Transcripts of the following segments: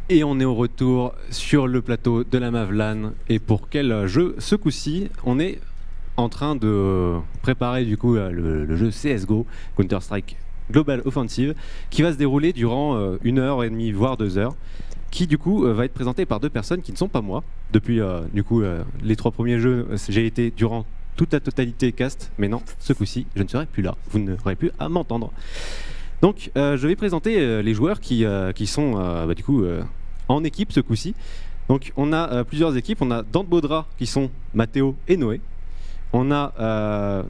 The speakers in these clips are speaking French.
Et on est au retour sur le plateau de la Mavlan. Et pour quel jeu ce coup-ci? On est en train de préparer du coup le jeu CSGO, Counter-Strike Global Offensive, qui va se dérouler durant 1h30 voire 2 heures, qui du coup va être présenté par deux personnes qui ne sont pas moi. Depuis les 3 premiers jeux, j'ai été durant toute la totalité cast, mais non, ce coup-ci, je ne serai plus là. Vous n'aurez plus à m'entendre. Donc, je vais présenter les joueurs qui sont en équipe ce coup-ci. Donc, on a plusieurs équipes. On a Dante Baudra qui sont Mathéo et Noé. On a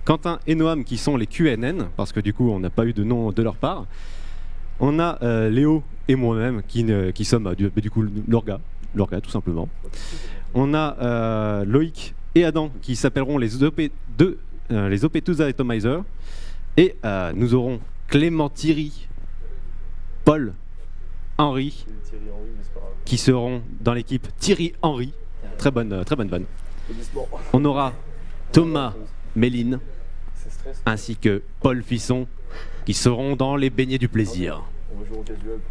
Quentin et Noam qui sont les QNN, parce que du coup, on n'a pas eu de nom de leur part. On a Léo et moi-même qui sommes du coup Lorga, tout simplement. On a Loïc et Adam qui s'appelleront les OP2 Atomizer. Et nous aurons Clément, Thierry, Paul, Henri, qui seront dans l'équipe Thierry Henry. Très bonne. On aura Thomas, Méline, ainsi que Paul Fisson, qui seront dans les beignets du plaisir.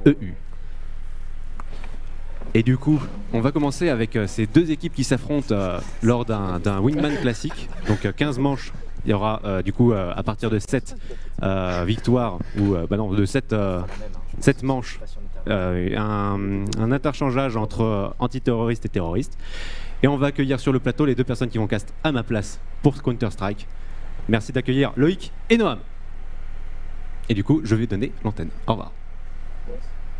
EU. Et du coup, on va commencer avec ces deux équipes qui s'affrontent lors d'un Wingman classique, donc 15 manches. Il y aura à partir de 7 victoires, de 7 manches, un interchangeage entre antiterroristes et terroristes. Et on va accueillir sur le plateau les deux personnes qui vont cast à ma place pour Counter-Strike. Merci d'accueillir Loïc et Noam. Et du coup, je vais donner l'antenne. Au revoir.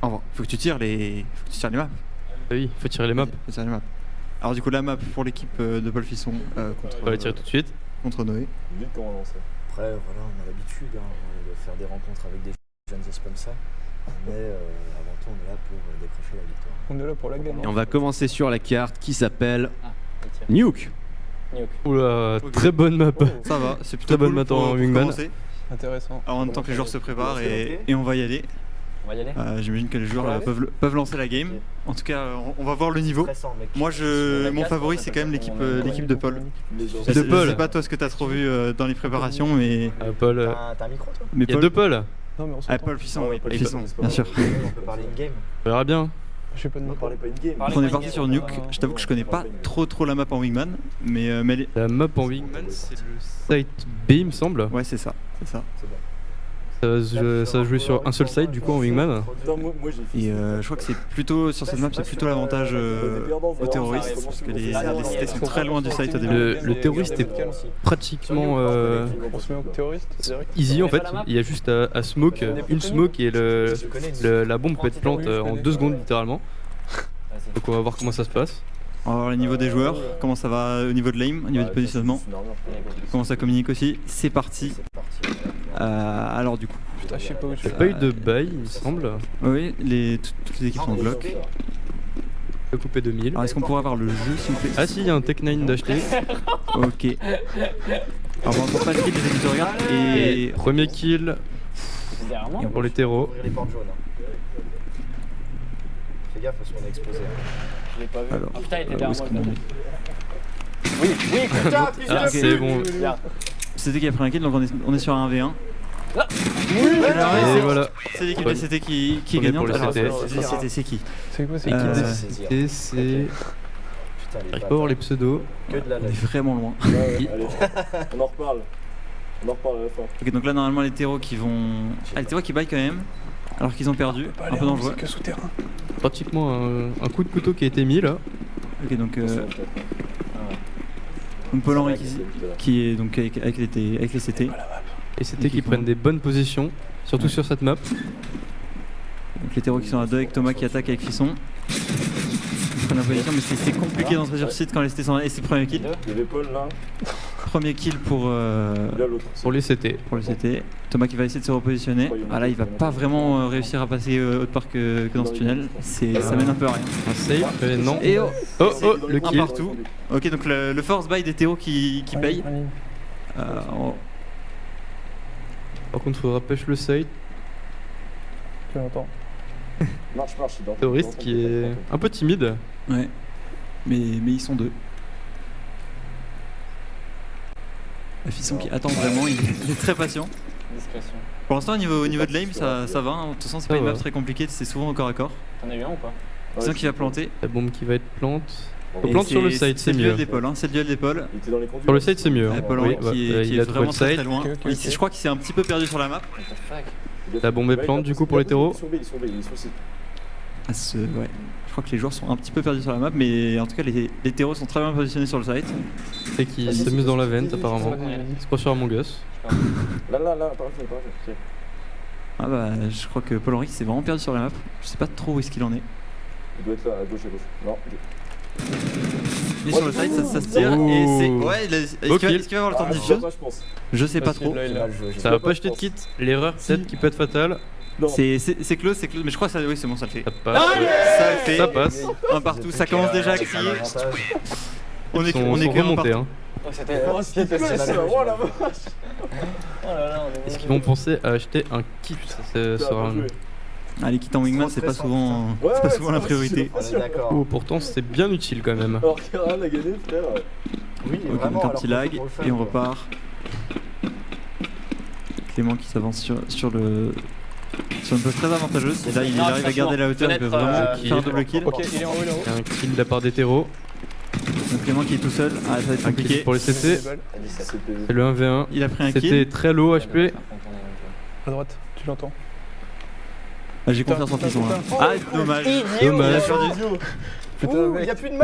Au revoir. Faut que tu tires les maps. Oui, faut tirer les maps. Alors du coup, la map pour l'équipe de Paul Fisson On va la tirer tout de suite. Contre Noé. Vite comment lancer. Après, voilà, on a l'habitude de faire des rencontres avec des jeunes comme ça. Mais avant tout, on est là pour décrocher la victoire. On est là pour la gagne. Et on va commencer sur la carte qui s'appelle Nuke. Oula, très bonne map. Ça va, c'est plutôt très bonne cool map en Wingman. Intéressant. Alors en même temps que les joueurs se préparent et on va y aller. On va y aller. J'imagine que les joueurs peuvent lancer la game. En tout cas, on va voir le niveau. Moi, mon favori, c'est quand même l'équipe de Paul. Je sais pas toi ce que t'as trop vu dans les préparations, mais Paul. T'as un micro toi? Il y a deux Paul. Paul Fisson, oui, Fisson, bien sûr. On peut parler in-game. On verra bien. Je sais pas de On parlait pas in-game. Donc on est parti sur Nuke. Je t'avoue que je connais pas trop la map en Wingman, mais la map en Wingman, c'est le site B, il me semble. Ouais, c'est ça. Ça va jouer sur un seul site du coup en Wingman. Et je crois que c'est plutôt sur cette map, c'est plutôt l'avantage aux terroristes, parce que les cités sont très loin du site au début. Le terroriste est pratiquement easy en fait. Il y a juste à smoke, une smoke et la bombe peut être plante en 2 secondes littéralement. Donc on va voir comment ça se passe. On va voir le niveau des joueurs, comment ça va au niveau de l'aim, au niveau du positionnement, comment ça communique aussi. C'est parti. Alors du coup, je sais pas où j'ai pas eu de bail il me semble. Oui, toutes les équipes sont bloc. Je vais couper 2000. Alors est-ce qu'on pourrait avoir le jeu s'il vous plaît? Ah si, il y a un Tech9 d'acheter. Ok. Alors on va pas le kill, les équipes regardent. Et premier kill pour les terreaux. Les portes jaunes. Fais gaffe parce qu'on est exposé. Je l'ai pas vu. Alors, putain, il était derrière moi. Oui, putain, Ah, c'est bon. C'était qui a pris un kill, donc on est sur un 1v1. Et voilà. C'est l'équipe de CT qui est gagnante. Alors, CT, c'est qui? C'est quoi L'équipe de CT, c'est... J'arrive pas à voir les pseudos. Que de la On est vraiment loin. On en reparle. À la fin. Ok, donc là normalement les terreaux qui vont... Ah, les terreaux qui baillent quand même, alors qu'ils ont perdu, un peu dangereux. Que souterrain. Pratiquement un coup de couteau qui a été mis là. Ok, donc Paul Henry qui est donc avec les CT. Et CT qui prennent des bonnes positions, surtout sur cette map. Donc les terreaux qui sont à 2 avec Thomas qui attaque avec Fisson. Ils prennent la position, mais c'est compliqué d'entrer sur site quand les CT sont là. Et c'est le premier kill. Il y avait Paul là. Premier kill pour les CT. Pour le CT. Thomas qui va essayer de se repositionner. Ah là il va pas vraiment réussir à passer autre part que dans ce tunnel. Ça mène un peu à rien. Un save, non. Et le kill. Un partout. Ok, donc le force buy des terreaux qui paye. Par contre faudra pêche le site. Tu l'entends. Terroriste qui est un peu timide. Ouais. Mais ils sont deux. La Fisson qui attend vraiment, il est très patient. Discrétion. Pour l'instant, au niveau de l'aim, ça va. Hein. De toute façon, c'est pas une map très compliquée, c'est souvent au corps à corps. T'en as eu un ou pas? C'est ça qui va planter. La bombe qui va être plante. Et Plante sur le side, c'est le mieux. duel d'épaule, hein. C'est le duel d'épaule. Sur le side, c'est mieux. Paul Henry qui est vraiment le très side. loin. Je crois qu'il s'est un petit peu perdu sur la map. La bombe est plante du coup pour les terreaux. Ouais. Je crois que les joueurs sont un petit peu perdus sur la map, mais en tout cas les terreaux sont très bien positionnés sur le site. Et qui s'amuse dans la vente apparemment. C'est quoi sur Among Us? Là, parfait. Ah bah je crois que Paul Henry s'est vraiment perdu sur la map. Je sais pas trop où est-ce qu'il en est. Il doit être là, à gauche. Non. Il est sur le site, ça se tire et c'est... Ouais, est-ce qu'il va avoir le temps de diffuse? Je sais pas trop. Ça va pas acheter de kit. L'erreur peut-être qui peut être fatale. C'est close, mais je crois que ça, oui c'est bon, ça le fait. Ça passe. Un partout, ça commence déjà à crier. On est que remontés hein. Est-ce qu'ils vont penser à acheter un kit? Ça sera... les kits en wingman c'est pas souvent la priorité. Oh, pourtant c'est bien utile quand même. Alors Karan a gagné frère. Oui, donc un petit lag et on repart. Clément qui s'avance sur une pose très avantageuse. Et là il arrive à garder la hauteur, il peut vraiment faire un double kill. Ok, il est en haut, il est en haut. Un kill de la part des terreaux. Donc Clément qui est tout seul, ça va être compliqué. Pour les CT, c'est le 1v1. Il a pris un kill. C'était très low HP. À droite, tu l'entends. J'ai confiance en Fison là. Ah dommage. Dommage. Putain,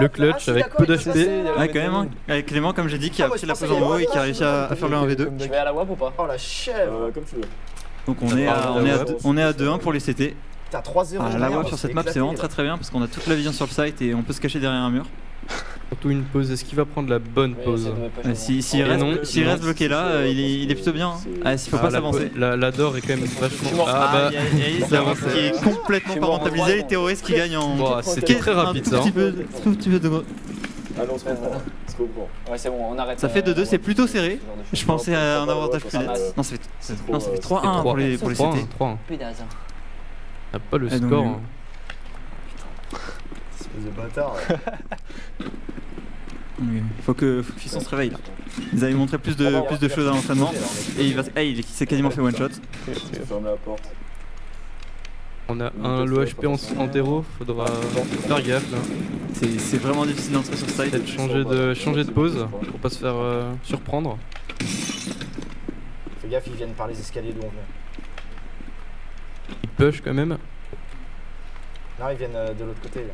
Le clutch avec peu d'HP. Ouais quand même hein. Avec Clément comme j'ai dit qui a pris la pose en haut et qui a réussi à faire le 1v2. Tu vas à la WAP ou pas? Oh la chèvre. Comme tu veux. Donc on est à 2-1 pour les CT. T'as 3-0. La WAP sur cette map c'est vraiment très bien parce qu'on a toute la vision sur le site et on peut se cacher derrière un mur. Surtout une pause. Est-ce qu'il va prendre la bonne pause? S'il reste bloqué là, il est plutôt bien. Il faut pas s'avancer. La d'or est quand même vachement. Ah bah, qui est complètement pas rentabilisé. Les terroristes qui gagnent en. C'était très rapide ça. Tout petit peu de. Allez, on se reprend. Ouais, c'est bon, on arrête. Ça fait 2-2, c'est plutôt serré. Je pensais à un avantage plus net. Non, ça fait 3-1 pour les CT. 3-1. T'as pas le score. Hein. Espèce de bâtard. Il faut que Fisson se réveille là. Ils avaient montré plus de choses à l'entraînement et il s'est quasiment fait one shot. Ferme la porte. On a un low HP en terreau, faudra faire gaffe là. C'est vraiment difficile d'entrer sur ce site. Peut-être changer de pause pour pas se faire surprendre. Fais gaffe, ils viennent par les escaliers d'où on vient. Ils push quand même. Non, ils viennent de l'autre côté. Là.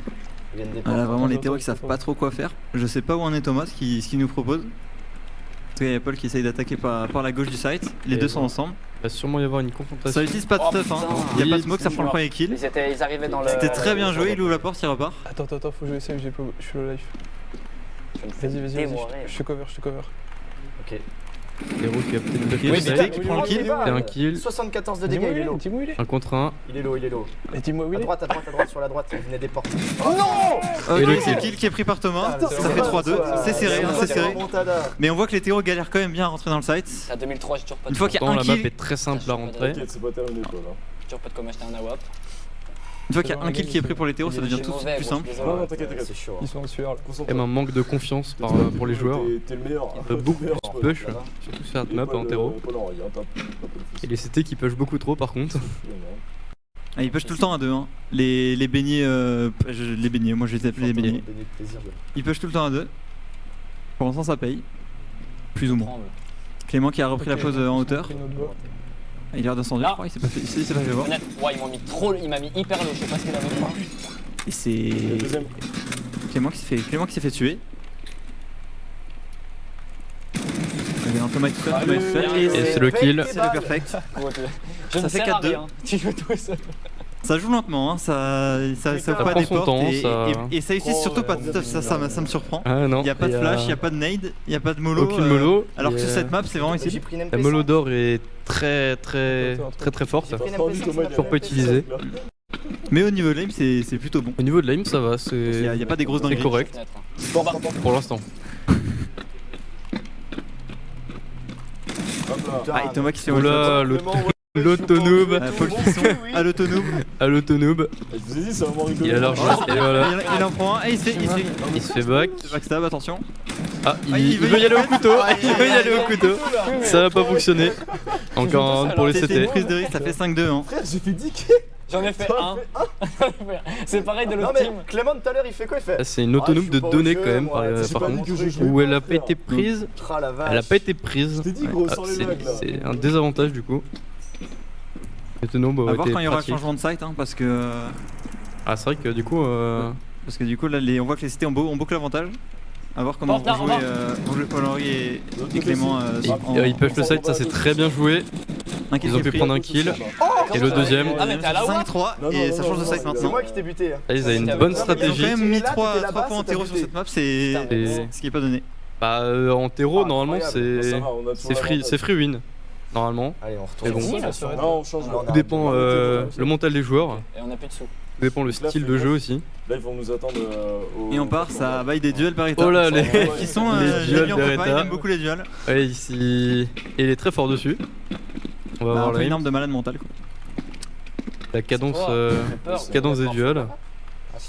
Ils viennent des portes. Là, vraiment les terreaux qui savent pas trop quoi faire. Je sais pas où en est Thomas, ce qu'il nous propose. En tout cas, il y a Paul qui essaye d'attaquer par la gauche du site. Les deux sont ensemble. Il va sûrement y avoir une confrontation. Ça utilise pas de stuff, hein. Il y a pas de smoke, ça prend le premier kill. Ils arrivaient dans le. C'était très bien joué, il ouvre la porte, il repart. Attends, faut que je essaye, je suis low life. Vas-y, je te cover. Ok. Héros qui a peut-être Oui, BT qui prend le kill. C'est un kill. 74 de dégâts, il est low. Dis-moi où il est. Un contre un. Il est low. Mais dis-moi où il est. À droite, sur la droite, il venait des portes. Oh non! Ok, c'est le kill qui est pris par Thomas. Ça fait 3-2. C'est serré, c'est serré. Mais on voit que les terreaux galèrent quand même bien à rentrer dans le site. À 2003, j'ai toujours pas de. Une fois qu'il y a un La map kill. est très simple à rentrer. T'inquiète, c'est pas terminé toi là. Toujours pas de comment acheter un AWAP. Une fois qu'il y a un kill qui est pris pour les terreaux, ça devient tout de suite plus simple. Non, t'inquiète. C'est chaud. Ils sont en sueur là. Il y a même un manque de confiance pour les joueurs. T'es le meilleur. Beaucoup plus push, surtout sur cette map en terreau. Et les CT qui push beaucoup trop par contre. Ils push tout le temps à 2. Hein. Les beignets, les beignets, moi je les ai appelés les beignets. Ils push tout le temps à 2. Pour l'instant ça paye. Plus ou moins. Clément qui a repris la pose en hauteur. Il a l'air d'incendier, je crois, il s'est pas fait voir. Honnête, ouais, il m'a mis hyper low, je sais pas ce qu'il a mis moi. Et c'est Clément qui s'est fait tuer. Il y a un Thomas tout seul, Et c'est le kill. c'est le perfect. Ça fait 4-2. Tu joues tout seul. Ça joue lentement, hein. ça ouvre pas prend des son portes temps, et ça utilise surtout pas de stuff, ça me surprend. Ah non. Il n'y a pas de flash, il n'y a pas de nade, il n'y a pas de mollo. Aucune mollo. Alors que sur cette map c'est vraiment utile. La mollo d'or est très forte. Pour pas utiliser. Mais au niveau de l'aim c'est plutôt bon. Au niveau de l'aim ça va, Il n'y a pas des grosses c'est dingueries. correct. Pour l'instant. Ah, et Thomas qui se fait Oula, l'autonoob. Paul Fisson à l'autonoob. À l'autonoob. Je vous ai dit, c'est vraiment rigolo. Il a l'argent. Et voilà. Il en prend un et Il se fait back. backstab, attention. Ah, il veut y aller au couteau. Il veut y aller au couteau. Ça va pas fonctionner. Encore un pour les C'était une CT. prise de risque, ça fait 5-2. Hein. Frère, j'ai fait 10 kills. J'en ai fait un. C'est pareil de Non l'autre mais team. Clément tout à l'heure il fait quoi? Il fait. Là, c'est une autonome je de joue pas au données jeu, quand même moi, par j'ai pas contre. dit que je jouais Où elle a au pas jeu. été prise. Ah la vache. Elle a pas été prise. Je t'ai dit, gros, Ah, sans les vagues, là. c'est un désavantage du coup. L'autonome À aurait voir été quand il y aura le pratique. changement de site, hein, parce que Ah, c'est vrai que du coup. là, on voit que les CT ont beaucoup l'avantage. À voir comment Porte là, vont jouer Paul-Henri et Clément. Ils push le site, ça c'est très bien joué. Un kill Ils ont qui est pu pris. prendre un kill. Et le deuxième. Ah, mais t'es à la WAP. 5-3 Non, et non, ça non, change de non, site c'est maintenant. C'est moi qui t'ai buté. Là, ils avaient une Ils bonne Ils ont quand stratégie. même mis Là, 3 t'étais là-bas, points en ça terreau t'a sur buté. cette map, c'est Et- ce qui est pas donné. Bah, en terreau, Ah, normalement, incroyable. c'est. Ça va, on a toujours C'est free, l'avantage. c'est free win. Normalement. Allez, on Mais retourne. bon. en situation. Non, on change. On a Tout dépend arrêté, le mental des joueurs. Et on a plus de sous. Tout dépend le style de jeu aussi. Là, ils vont nous attendre au. Et on part, ça baille des duels Beretta. Oh là, les. Qui sont les j'ai duels vu en prépa, Beretta. il aime beaucoup les duels. Ouais, ici. Et il est très fort dessus. On va Bah, voir un peu la, une arme de malade mental quoi. la cadence, Oh, ça fait peur. cadence des duels.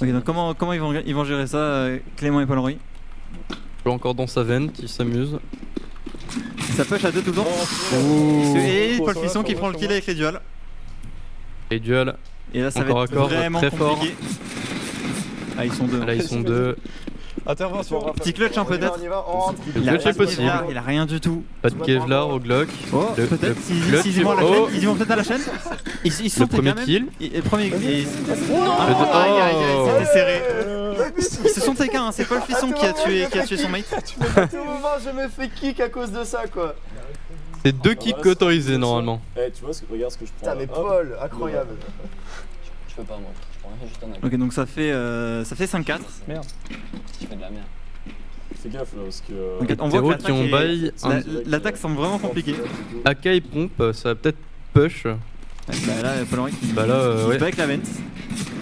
Ok, donc comment ils vont gérer ça, Clément et Paul-Henri? Je encore dans sa veine, qui s'amuse. Ça push à 2 tout le temps. Ouh. Et Paul Fisson qui prend le kill avec les duels. Et duel. Et là ça Encore va à être corps, vraiment très fort. compliqué. Ah ils sont deux. Là, ils sont deux. Intervention. Petit clutch hein, peut-être. On y va, on rentre. Le Il a clutch pas est de possible. Kevlar, il a rien du tout. Pas de Kevlar au Glock. Oh Le- peut-être le s'ils clutch, vont à la chaîne, oh. ils y vont peut-être à la chaîne. Ils Le sont premier quand même. kill. Et premier. Aïe Oh. aïe aïe, c'était serré. Ils se sont TK, hein, c'est Paul Fisson qui a tué son mate. À tout moment, je me fais kick à cause de ça, quoi. C'est 2 kicks autorisés normalement. Eh, tu vois, regarde ce que je prends. Putain, mais Hop. Paul, incroyable. Je peux pas, moi. Je prends juste un Ok, donc ça fait 5-4. Je fais de la merde. Fais gaffe là, parce que. Ok, on voit que Terreau qui ont l'attaque bail. l'attaque semble vraiment compliquée. AK et pompe, ça va peut-être push. Bah là, Paul-Henri qui Bah là, qui se ouais. bat avec la vente.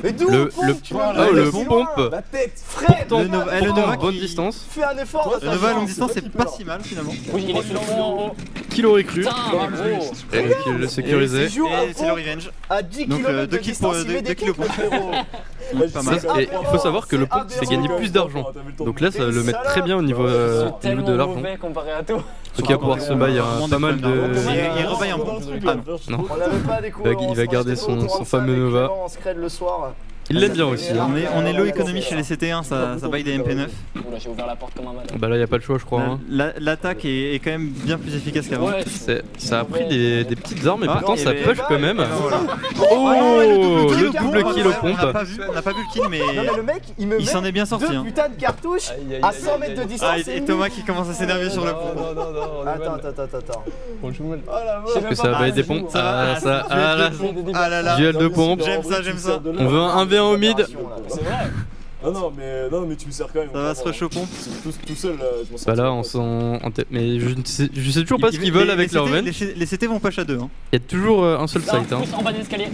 Mais d'où Le- pompe, le- tu vois, oh, le si pompe. loin. La tête. Frère, Le Nova, le Nova Bonne qui- distance. fais un effort. Toi, Le Nova à longue distance, c'est pas si mal finalement. Oui, il est sur le fond en haut. Qui l'aurait cru? Putain, mais gros. Et le kill le sécurisé. Et joue Et un c'est le pompe revenge. à 10 Donc, km deux de kills pour- distance, il deux- met deux des kills au kills, pompe. frérot. Pas mal. Ça, et il faut savoir que le pompe fait gagner plus d'argent. Donc là, ça va le mettre très bien au niveau, Je suis au niveau tellement de l'argent. mauvais comparé à toi. Donc il va pouvoir se bailler pas mal de. Il rebaille un peu. Ah non. Non. On n'avait pas découvert. Il va garder son fameux Nova. On se crée le soir. Il l'aime bien aussi. Hein. On est low économie chez les CT1, ça baille des MP9. Oula, j'ai ouvert la porte comme un malade. Bah là, y a pas le choix, je crois. Hein. L'attaque est quand même bien plus efficace qu'avant. Ouais, Ça a pris des petites armes, mais Ah, pourtant et ça ben, push quand même. Voilà. Oh, le double kill au On pompe. n'a pas vu le kill, mais Non mais le mec, il me il s'en met est bien sorti. 2 Hein. putains de cartouches à 100 mètres de distance. Ah, et Thomas qui commence à s'énerver sur le pont. Attends. On joue mal. Est-ce que ça va bailler des pompes? Ah, ça, ah là, Ah là là, duel de pompe. j'aime ça. On veut un 1v1 au mid. c'est vrai. Non, mais tu me sers quand même. Ça va se rush au pompe. Tout seul, je m'en sers Bah là, pas. on s'en. Mais je sais toujours pas ce qu'ils veulent avec leur vent. Les CT vont push à 2. Hein. Il y a toujours un seul Là, site. Hein. plus en bas de l'escalier.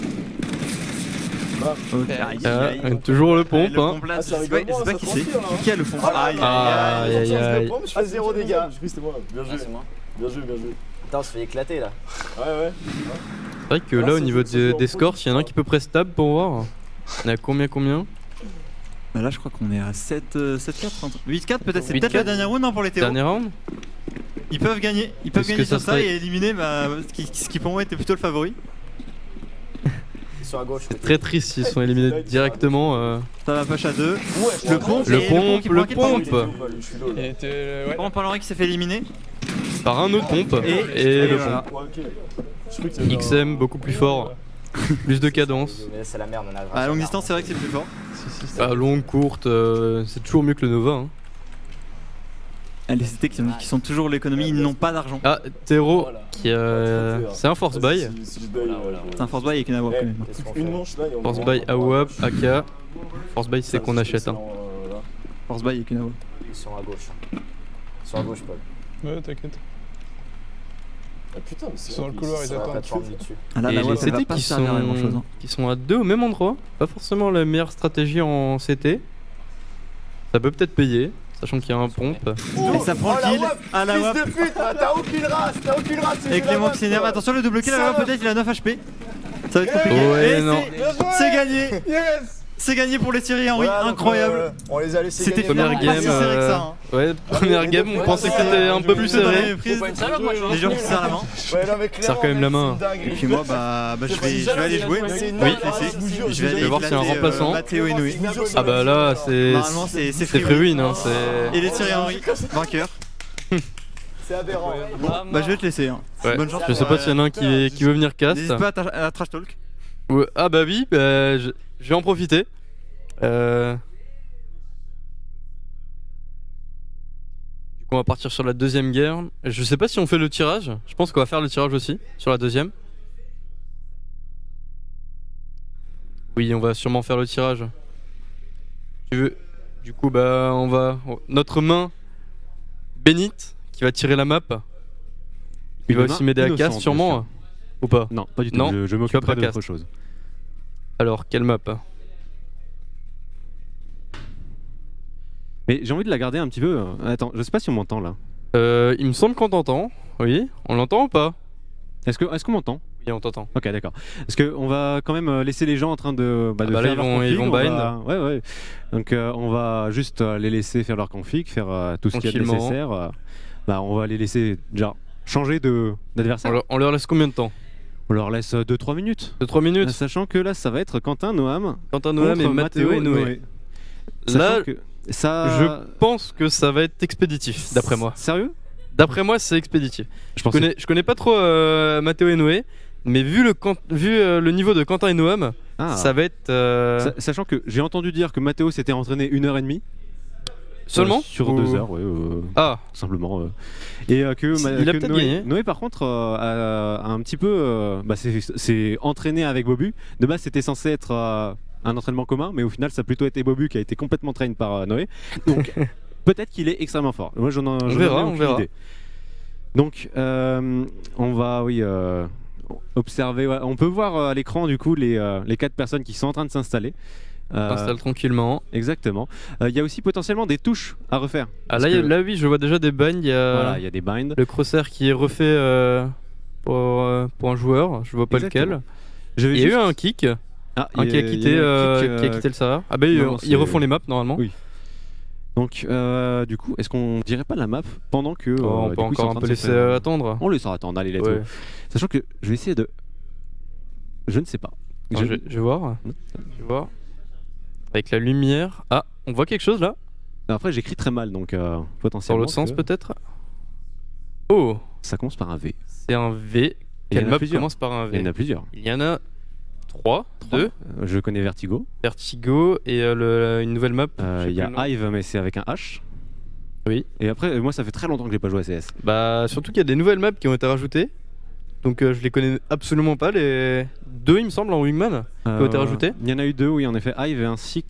Ok, aïe, aïe, aïe. Toujours le pompe. Le Hein. pompe là, Ah, je ça sais rigole pas moins, qui ça c'est. tranquille, hein. Qui a le pompe? Ah, Aïe aïe aïe. Aïe aïe aïe. Je fais 0 dégâts. J'ai cru que c'était moi. Bien Ah, joué. c'est moi. Bien joué. Putain, on se fait éclater là. Ouais. C'est vrai que là, au niveau des scores, s'il y en a un qui peut press tab pour voir. On est à combien? Bah là, je crois qu'on est à 7-4. 8-4 peut-être. C'est 8-4. peut-être la dernière round non, pour les Théo. Dernier round? Ils peuvent gagner. Ils peuvent Est-ce gagner que ça sur ça serait- et éliminer ce qui pour moi était plutôt le favori. Ils sont à gauche. Très triste s'ils sont éliminés directement. Ça va push à 2. Ouais, Le pompe. Le et pompe, qui le prend un kill par pompe. Je suis low là. Et t'es. Ouais. Par contre, Paul-Henri qui s'est fait éliminer. Par un autre pompe. Et Et le voilà. pompe. Ouais, ok. Je crois que t'avais XM, beaucoup plus fort. Plus de cadence. Mais c'est la merde, on a. À longue distance, c'est vrai que c'est plus fort. À longue, courte, c'est toujours mieux que le Nova. Hein. Ah, les CT qui sont toujours l'économie, ils n'ont pas d'argent. Ah, Tero, Voilà. qui c'est un force buy. Si je baille, Voilà. C'est un force buy avec une AWAP quand même. Qu'est-ce qu'on une fait? manche là et on Force va- buy AWAP, AK. Force buy, c'est qu'on achète. Hein. Voilà. Force buy avec une AWAP. Ils sont à gauche. Ils sont à gauche, Paul. Ouais, t'inquiète. Ah putain, mais c'est Ils sont dans le couloir, ils Sur la attendent. plateforme du dessus. Ah là, Et la les AWAP, elle va CT pas qui servir à grand chose. sont à deux au même endroit. Pas forcément la meilleure stratégie en CT. Ça peut peut-être payer, sachant qu'il y a un pompe. Et ça prend le kill à la Fils WAP. de pute, t'as aucune race, c'est Et de la Clément WAP, qui s'énerve. toi. Attention, le double kill à la WAP, Salope. peut-être il a 9 HP. Ça va être compliqué. Ouais, Et non. c'est gagné. C'est gagné pour les Thierry Henry, Voilà, donc, incroyable. on les a laissés C'était gagner. première Première pas game. si serré que ça, hein. Ouais, première game, on pensait que c'était un peu plus serré. Prise, Faut pas une salope, moi, je les gens qui se serrent la main. Ouais, non, mais clairement, Serre quand même la mec, main. c'est une dinguerie. Et puis moi, je vais aller jouer. C'est une Oui. dinguerie. Je vais aller voir s'il y a un éclater, remplaçant. Matteo Inoue. Ah bah là, c'est Normalement, c'est free win. Hein, c'est... Et les Thierry Henry, vainqueur. C'est aberrant. Bah je vais te laisser. Hein. Ouais. Bonne chance. Je sais pas s'il y en a un qui veut venir cast. N'hésite pas à trash talk. Ouais. Ah bah oui, je vais en profiter. Du coup, on va partir sur la deuxième guerre. Je sais pas si on fait le tirage. Je pense qu'on va faire le tirage aussi sur la deuxième. Oui, on va sûrement faire le tirage. Tu veux? Du coup, bah on va notre main bénite qui va tirer la map. Il va Une aussi main m'aider à innocente, cast sûrement bien sûr. ou pas? Non, pas du tout. Non, Je tu vas m'occuperai pas d'autre cast. chose. Alors, quelle map? Mais j'ai envie de la garder un petit peu. Attends, je sais pas si on m'entend là. Il me semble qu'on t'entend. Oui, on l'entend ou pas? Est-ce qu'on m'entend? Oui, on t'entend. Ok, d'accord. Parce qu'on va quand même laisser les gens en train de, de Ah bah là, faire ils leur vont- config. ils vont On va- bind. Ouais, ouais. Donc on va juste les laisser faire leur config, faire tout ce qu'il y a de Tranquillement. nécessaire. On va les laisser déjà changer d'adversaire. On leur laisse combien de temps? On leur laisse 2-3 minutes. De 3 minutes. Sachant que là, ça va être Quentin Noam Quentin Noam et contre Matteo et Noé. Sachant Là, que ça... je pense que ça va être expéditif, d'après moi. Sérieux? D'après moi, c'est expéditif. Je Je connais pas trop Matteo et Noé, mais vu le niveau de Quentin et Noam, Ah. ça va être Sachant que j'ai entendu dire que Matteo s'était entraîné 1h30. seulement Sur ou- 2 heures, ouais. Ah, Tout simplement. Et que, Il a que peut-être Noé, gagné. Noé, par contre, a un petit peu. C'est entraîné avec Bobu. De base, c'était censé être un entraînement commun, mais au final, ça a plutôt été Bobu qui a été complètement train par Noé. Donc, peut-être qu'il est extrêmement fort. Moi, j'en ai verra, on aucune verra. idée. Donc, on va, oui. Observer. Ouais. On peut voir à l'écran, du coup, les 4 personnes qui sont en train de s'installer. installe tranquillement. Exactement. Il y a aussi potentiellement des touches à refaire. Ah Parce là, que- là oui, je vois déjà des binds. Il y a Voilà, il y a des binds. le crosshair qui est refait pour un joueur. Je vois pas Exactement. lequel. Je vais Il y a eu juste- un kick. Ah, Un il qui y a a- quitté, il y a un kick, qui a quitté le serveur. Ah bah non, ils c'est- refont les maps normalement. Oui. Donc, du coup, est-ce qu'on dirait pas la map pendant que. Oh, on du peut coup, ils sont encore en un train peu de se laisser faire- attendre. On laissera attendre, allez, let's Ouais. go. Sachant que je vais essayer de. Je ne sais pas. Attends, je vais voir. Je vais voir. Avec la lumière. Ah, on voit quelque chose là? Après, j'écris très mal, donc Dans potentiellement. l'autre sens que- peut-être? Oh, Ça commence par un V. c'est un V. il y Quelle en a map plusieurs. commence par un Il y en V? a plusieurs. Il y en a 3, 2. Je connais Vertigo. Vertigo et une nouvelle map. je sais Il y a plus le nom. Hive, mais c'est avec un H. Oui. Et après, moi, ça fait très longtemps que j'ai pas joué à CS. Bah surtout qu'il y a des nouvelles maps qui ont été rajoutées. Donc je les connais absolument pas. Les 2 il me semble en Wingman qui ont été rajoutés. Il y en a eu 2, oui, en effet. Hive ainsi que